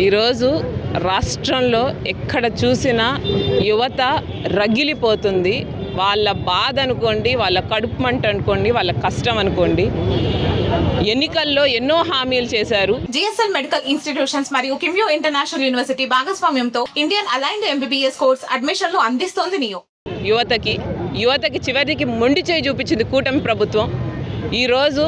ఈరోజు రాష్ట్రంలో ఎక్కడ చూసినా యువత రగిలిపోతుంది. వాళ్ళ బాధ అనుకోండి, వాళ్ళ కడుపు మంట అనుకోండి, వాళ్ళ కష్టం అనుకోండి. ఎన్నికల్లో ఎన్నో హామీలు చేశారు. జిఎస్ఎల్ మెడికల్ ఇన్స్టిట్యూషన్స్ మరియు కిమ్యూ ఇంటర్నేషనల్ యూనివర్సిటీ భాగస్వామ్యంతో ఇండియన్ అలైన్డ్ ఎంబీబీఎస్ కోర్స్ అడ్మిషన్లు అందిస్తోంది నియో. యువతకి చివరికి మొండి చేయి చూపించింది కూటమి ప్రభుత్వం. ఈరోజు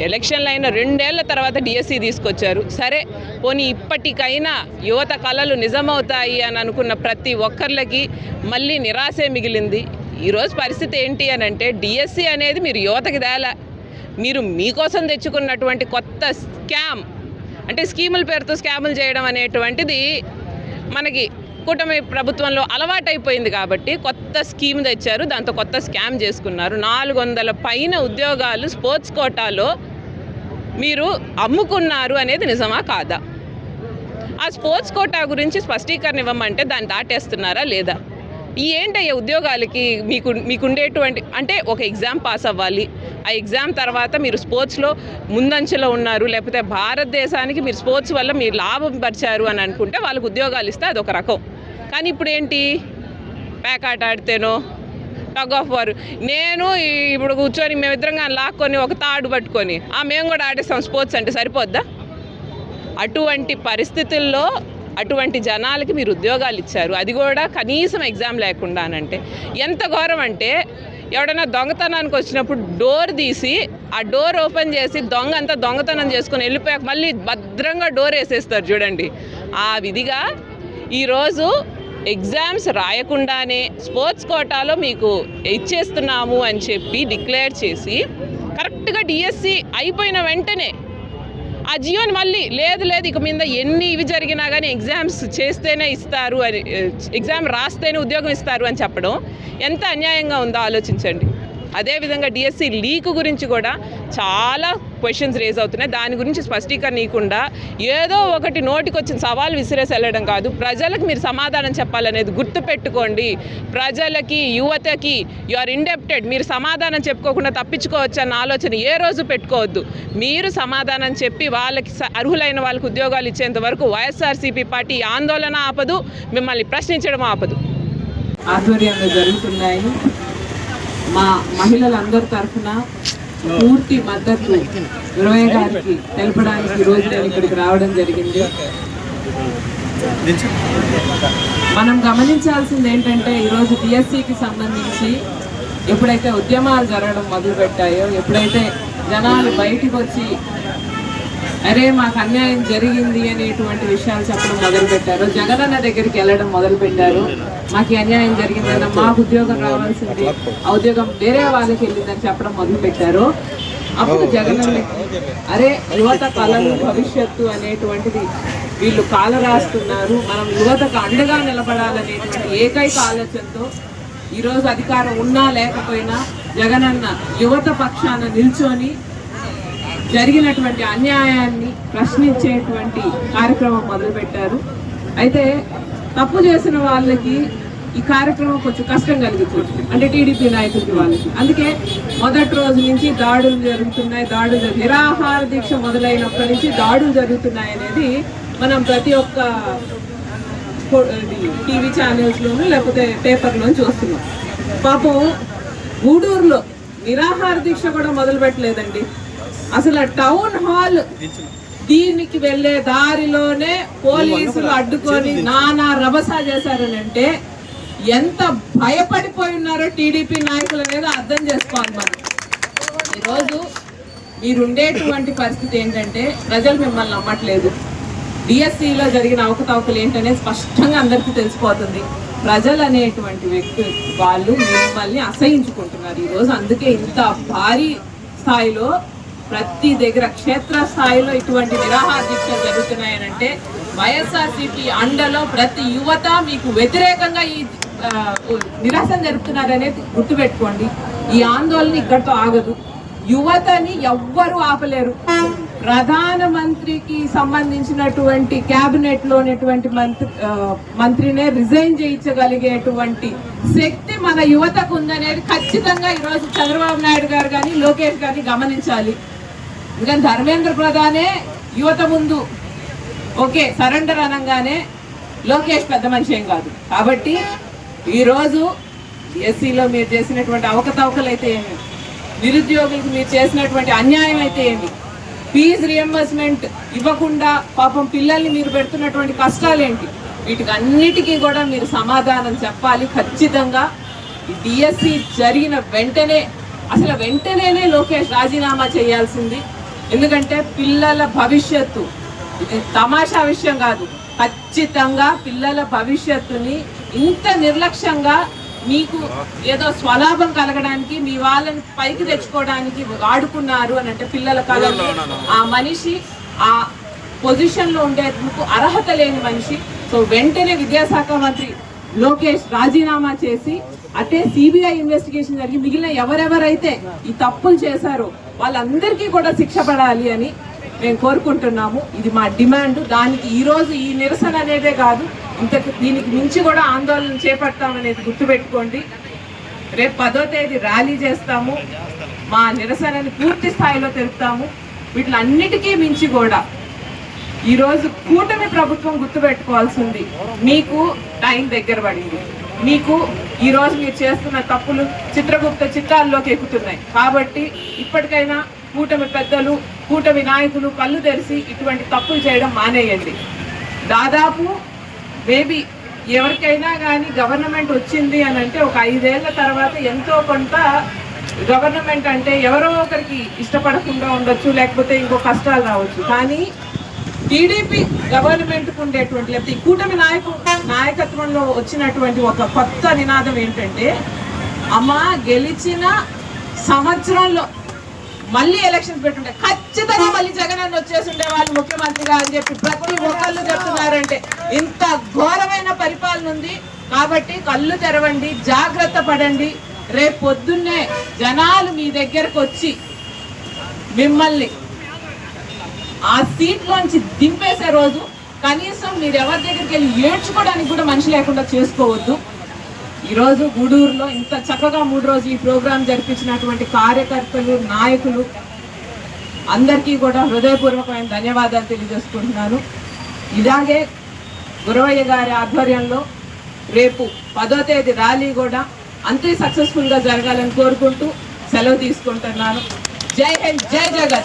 ఎలక్షన్లు అయిన 2 ఏళ్ల తర్వాత డిఎస్సి తీసుకొచ్చారు. సరే పోనీ ఇప్పటికైనా యువత కళలు నిజమవుతాయి అని అనుకున్న ప్రతి ఒక్కరికి మళ్ళీ నిరాశే మిగిలింది. ఈరోజు పరిస్థితి ఏంటి అని అంటే, డిఎస్సి అనేది మీరు యువతకి తేలా, మీరు మీకోసం తెచ్చుకున్నటువంటి కొత్త స్కామ్, అంటే స్కీముల పేరుతో స్కాములు చేయడం అనేటువంటిది మనకి కూటమి ప్రభుత్వంలో అలవాటైపోయింది. కాబట్టి కొత్త స్కీమ్ తెచ్చారు, దాంతో కొత్త స్కామ్ చేసుకున్నారు. 400 పైన ఉద్యోగాలు స్పోర్ట్స్ కోటాలో మీరు అమ్ముకున్నారు అనేది నిజమా కాదా? ఆ స్పోర్ట్స్ కోటా గురించి స్పష్టీకరణ ఇవ్వమంటే దాన్ని దాటేస్తున్నారా లేదా? ఏంటయ్యా ఉద్యోగాలకి మీకుండేటువంటి, అంటే ఒక ఎగ్జామ్ పాస్ అవ్వాలి, ఆ ఎగ్జామ్ తర్వాత మీరు స్పోర్ట్స్లో ముందంచెలో ఉన్నారు, లేకపోతే భారతదేశానికి మీరు స్పోర్ట్స్ వల్ల మీరు లాభం పరిచారు అని అనుకుంటే వాళ్ళకు ఉద్యోగాలు ఇస్తే అదొక రకం. కానీ ఇప్పుడు ఏంటి, ప్యాకాట ఆడితేనో టగ్ ఆఫ్ వార్, నేను ఇప్పుడు కూర్చొని మేమిద్దరం కానీ లాక్కొని ఒక తాడు పట్టుకొని మేము కూడా ఆడేస్తాం స్పోర్ట్స్ అంటే సరిపోద్దా? అటువంటి పరిస్థితుల్లో అటువంటి జనాలకి మీరు ఉద్యోగాలు ఇచ్చారు, అది కూడా కనీసం ఎగ్జామ్ లేకుండా అనంటే ఎంత ఘోరం అంటే, ఎవడైనా దొంగతనానికి వచ్చినప్పుడు డోర్ తీసి ఆ డోర్ ఓపెన్ చేసి దొంగ అంతా దొంగతనం చేసుకొని వెళ్ళిపోయాక మళ్ళీ భద్రంగా డోర్ వేసేస్తారు చూడండి. ఆ విధిగా ఈరోజు ఎగ్జామ్స్ రాయకుండానే స్పోర్ట్స్ కోటాలో మీకు ఇచ్చేస్తున్నాము అని చెప్పి డిక్లేర్ చేసి, కరెక్ట్గా డిఎస్సి అయిపోయిన వెంటనే ఆ జియోని మళ్ళీ లేదు ఇక మీద ఎన్ని ఇవి జరిగినా కానీ ఎగ్జామ్స్ చేస్తేనే ఇస్తారు అని, ఎగ్జామ్ రాస్తేనే ఉద్యోగం ఇస్తారు అని చెప్పడం ఎంత అన్యాయంగా ఉందో ఆలోచించండి. అదేవిధంగా డిఎస్సి లీక్ గురించి కూడా చాలా క్వశ్చన్స్ రేజ్ అవుతున్నాయి. దాని గురించి స్పష్టీకరణ ఇవ్వకుండా ఏదో ఒకటి నోటికి వచ్చిన సవాల్ విసిరేసి వెళ్ళడం కాదు, ప్రజలకు మీరు సమాధానం చెప్పాలనేది గుర్తుపెట్టుకోండి. ప్రజలకి, యువతకి యు ఆర్ ఇండెప్టెడ్. మీరు సమాధానం చెప్పుకోకుండా తప్పించుకోవచ్చు అన్న ఆలోచన ఏ రోజు పెట్టుకోవద్దు. మీరు సమాధానం చెప్పి వాళ్ళకి అర్హులైన వాళ్ళకి ఉద్యోగాలు ఇచ్చేంత వరకు వైఎస్ఆర్సీపీ పార్టీ ఆందోళన ఆపదు, మిమ్మల్ని ప్రశ్నించడం ఆపదు. ఆధ్వర్యంలో జరుగుతున్నాయి. మా మహిళలందరి తరఫున పూర్తి మద్దతు గురవయ్య గారికి తెలపడానికి ఈరోజు నేను ఇక్కడికి రావడం జరిగింది. మనం గమనించాల్సింది ఏంటంటే, ఈరోజు డిఎస్సికి సంబంధించి ఎప్పుడైతే ఉద్యమాలు జరగడం మొదలుపెట్టాయో, ఎప్పుడైతే జనాలు బయటికి వచ్చి అరే మాకు అన్యాయం జరిగింది అనేటువంటి విషయాలు చెప్పడం మొదలుపెట్టారు, జగనన్న దగ్గరికి వెళ్ళడం మొదలుపెట్టారు, మాకు అన్యాయం జరిగిందన్న, మాకు ఉద్యోగం రావాల్సింది, ఆ ఉద్యోగం వేరే వాళ్ళకి వెళ్ళిందని చెప్పడం మొదలుపెట్టారు. అప్పుడు జగనన్న అరే యువత కళలు భవిష్యత్తు అనేటువంటిది వీళ్ళు కాల రాస్తున్నారు, మనం యువతకు అండగా నిలబడాలనేటువంటి ఏకైక ఆలోచనతో ఈరోజు అధికారం ఉన్నా లేకపోయినా జగనన్న యువత పక్షాన నిల్చొని జరిగినటువంటి అన్యాయాన్ని ప్రశ్నించేటువంటి కార్యక్రమం మొదలుపెట్టారు. అయితే తప్పు చేసిన వాళ్ళకి ఈ కార్యక్రమం కొంచెం కష్టం కలిగింది, అంటే టీడీపీ నాయకులకి వాళ్ళకి. అందుకే మొదటి రోజు నుంచి దాడులు జరుగుతున్నాయి, నిరాహార దీక్ష మొదలైనప్పటి నుంచి దాడులు జరుగుతున్నాయి అనేది మనం ప్రతి ఒక్క టీవీ ఛానల్స్లోనూ లేకపోతే పేపర్లోనూ చూస్తున్నాం. పాపం గూడూరులో నిరాహార దీక్ష కూడా మొదలు పెట్టలేదండి. అసలు టౌన్ హాల్ దీనికి వెళ్ళే దారిలోనే పోలీసులు అడ్డుకొని నానా రభసా చేశారని అంటే ఎంత భయపడిపోయి ఉన్నారో టీడీపీ నాయకులు అనేది అర్థం చేసుకోవాలి. మనం ఈరోజు మీరుండేటువంటి పరిస్థితి ఏంటంటే, ప్రజలు మిమ్మల్ని నమ్మట్లేదు. డిఎస్సిలో జరిగిన అవకతవకలు ఏంటనేది స్పష్టంగా అందరికీ తెలిసిపోతుంది. ప్రజలు అనేటువంటి వ్యక్తి వాళ్ళు మిమ్మల్ని అసహించుకుంటున్నారు ఈరోజు. అందుకే ఇంత భారీ స్థాయిలో ప్రతి దగ్గర క్షేత్ర స్థాయిలో ఇటువంటి నిరాహార దీక్షలు జరుగుతున్నాయనంటే, వైఎస్ఆర్సీపీ అండలో ప్రతి యువత మీకు వ్యతిరేకంగా ఈ నిరాశను జరుపుతున్నారనేది గుర్తుపెట్టుకోండి. ఈ ఆందోళన ఇక్కడితో ఆగదు. యువతని ఎవ్వరూ ఆపలేరు. ప్రధానమంత్రికి సంబంధించినటువంటి క్యాబినెట్ లోనేటువంటి మంత్రినే రిజైన్ చేయించగలిగేటువంటి శక్తి మన యువతకు ఉందనేది ఖచ్చితంగా ఈరోజు చంద్రబాబు నాయుడు గారు కానీ లోకేష్ గారిని గమనించాలి. ఎందుకంటే ధర్మేంద్ర ప్రధానే యువత ముందు ఓకే సరెండర్ అనగానే లోకేష్ పెద్ద మనిషి ఏం కాదు. కాబట్టి ఈరోజు ఎస్సీలో మీరు చేసినటువంటి అవకతవకలు అయితే ఏమి, నిరుద్యోగులకు మీరు చేసినటువంటి అన్యాయం అయితే ఏమి, ఫీజు రియంబర్స్మెంట్ ఇవ్వకుండా పాపం పిల్లల్ని మీరు పెడుతున్నటువంటి కష్టాలేంటి, వీటికి అన్నిటికీ కూడా మీరు సమాధానం చెప్పాలి ఖచ్చితంగా. ఈ డిఎస్సి జరిగిన వెంటనే అసలు వెంటనే లోకేష్ రాజీనామా చేయాల్సింది. ఎందుకంటే పిల్లల భవిష్యత్తు ఇది తమాషా విషయం కాదు. ఖచ్చితంగా పిల్లల భవిష్యత్తుని ఇంత నిర్లక్ష్యంగా మీకు ఏదో స్వలాభం కలగడానికి మీ వాళ్ళని పైకి తెచ్చుకోవడానికి వాడుకున్నారు అని అంటే పిల్లల కళలు ఆ మనిషి ఆ పొజిషన్లో ఉండేందుకు అర్హత లేని మనిషి. సో వెంటనే విద్యాశాఖ మంత్రి లోకేష్ రాజీనామా చేసి అటే సిబిఐ ఇన్వెస్టిగేషన్ జరిగి మిగిలిన ఎవరెవరైతే ఈ తప్పులు చేశారో వాళ్ళందరికీ కూడా శిక్ష పడాలి అని మేము కోరుకుంటున్నాము. ఇది మా డిమాండ్. దానికి ఈరోజు ఈ నిరసన అనేదే కాదు, దీనికి మించి కూడా ఆందోళన చేపడతామనేది గుర్తుపెట్టుకోండి. రేపు 10వ తేదీ ర్యాలీ చేస్తాము, మా నిరసనని పూర్తి స్థాయిలో తెలుపుతాము. వీటిలన్నిటికీ మించి కూడా ఈరోజు కూటమి ప్రభుత్వం గుర్తుపెట్టుకోవాల్సింది, మీకు టైం దగ్గర పడింది. మీకు ఈరోజు మీరు చేస్తున్న తప్పులు చిత్రగుప్త చిత్రాల్లోకి ఎక్కుతున్నాయి. కాబట్టి ఇప్పటికైనా కూటమి పెద్దలు, కూటమి నాయకులు కళ్ళు తెరిచి ఇటువంటి తప్పులు చేయడం మానేయండి. దాదాపు మేబీ ఎవరికైనా కానీ గవర్నమెంట్ వచ్చింది అని అంటే ఒక 5 ఏళ్ల తర్వాత ఎంతో కొంత గవర్నమెంట్ అంటే ఎవరో ఒకరికి ఇష్టపడకుండా ఉండొచ్చు, లేకపోతే ఇంకో కష్టాలు రావచ్చు. కానీ టీడీపీ గవర్నమెంట్కు ఉండేటువంటి లేకపోతే ఈ కూటమి నాయకత్వంలో వచ్చినటువంటి ఒక కొత్త నినాదం ఏంటంటే, అమ్మ గెలిచిన సంవత్సరంలో మళ్ళీ ఎలక్షన్స్ పెట్టుంటే ఖచ్చితంగా మళ్ళీ జగన్ అన్న వచ్చేసి ఉండే వాళ్ళు ముఖ్యమంత్రిగా అని చెప్పి ప్రతి ఒక్కళ్ళు చెప్తున్నారంటే ఇంత ఘోరమైన పరిపాలన ఉంది. కాబట్టి కళ్ళు తెరవండి, జాగ్రత్త పడండి. రేపు పొద్దున్నే జనాలు మీ దగ్గరకు వచ్చి మిమ్మల్ని ఆ సీట్లోంచి దింపేసే రోజు కనీసం మీరు ఎవరి దగ్గరికి వెళ్ళి ఏడ్చుకోవడానికి కూడా మనిషి లేకుండా చేసుకోవద్దు. ఈరోజు గూడూరులో ఇంత చక్కగా 3 రోజులు ఈ ప్రోగ్రాం జరిపించినటువంటి కార్యకర్తలు, నాయకులు అందరికీ కూడా హృదయపూర్వకమైన ధన్యవాదాలు తెలియజేసుకుంటున్నాను. ఇలాగే గురవయ్య గారి ఆధ్వర్యంలో రేపు 10వ తేదీ ర్యాలీ కూడా అంతే సక్సెస్ఫుల్గా జరగాలని కోరుకుంటూ సెలవు తీసుకుంటున్నాను. జై హింద్, జై జగన్.